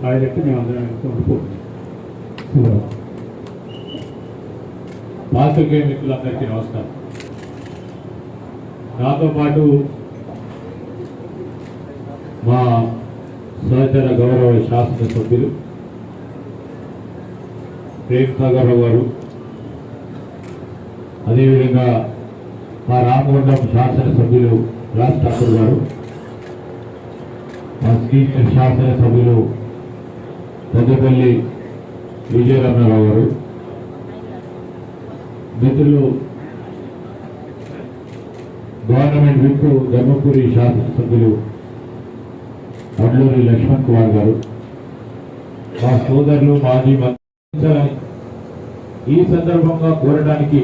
హాయిలెట్టి మేమందరం ఉండిపోతున్నాం. పాత్రికేయ మిత్రులందరికీ నమస్కారం. నాతో పాటు మా సహచర గౌరవ శాసనసభ్యులు ప్రేమ్ సాగర్ గారు, అదేవిధంగా మా రామగుండం శాసనసభ్యులు రాజ్ ఠాకూర్ గారు, మా సీనియర్ శాసనసభ్యులు పెద్దపల్లి విజయరమణరావు గారు, మిత్రులు గవర్నమెంట్ విప్ ధర్మపురి శాసనసభ్యులు అడ్లూరి లక్ష్మణ్ కుమార్ గారు, మా సోదరులు మాజీ మంత్రి ఈ సందర్భంగా కోరడానికి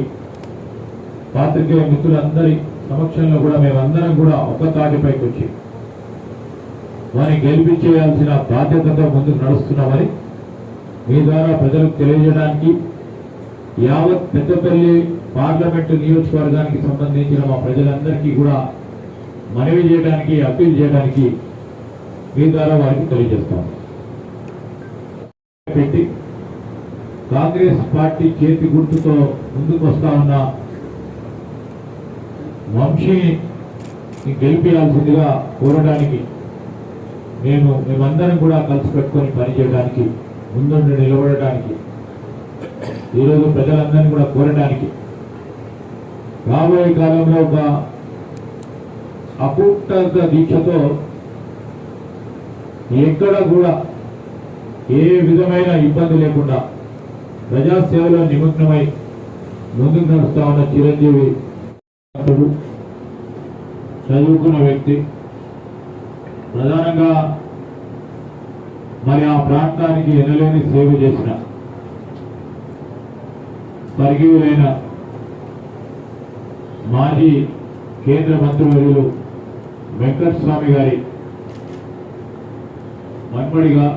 పాత్రికేయ మిత్రులందరి సమక్షంలో కూడా మేమందరం కూడా ఒక్క తాటిపైకి వచ్చి వారిని గెలిపించేయాల్సిన బాధ్యతతో ముందుకు నడుస్తున్నామని మీ ద్వారా ప్రజలకు తెలియజేయడానికి, యావత్ పెద్దపల్లి పార్లమెంటు నియోజకవర్గానికి సంబంధించిన మా ప్రజలందరికీ కూడా మనవి చేయడానికి, అప్పీల్ చేయడానికి మీ ద్వారా వారికి తెలియజేస్తాం. పెట్టి కాంగ్రెస్ పార్టీ చేతి గుర్తుతో ముందుకు వస్తా ఉన్న వంశీని గెలిపించాల్సిందిగా కోరడానికి మేమందరం కూడా కలిసి పెట్టుకొని పనిచేయడానికి, ముందుండి నిలబడడానికి, ఈరోజు ప్రజలందరినీ కూడా కోరడానికి, రాబోయే కాలంలో ఒక అకూట దీక్షతో ఎక్కడ కూడా ఏ విధమైన ఇబ్బంది లేకుండా ప్రజాసేవలో నిమగ్నమై ముందుకు నడుస్తా ఉన్న చిరంజీవి చదువుకున్న వ్యక్తి, ప్రధానంగా మరి ఆ ప్రాంతానికి ఎనలేని సేవ చేసిన స్వర్గీయులైన మాజీ కేంద్ర మంత్రివర్యులు వెంకటస్వామి గారి మన్మడిగా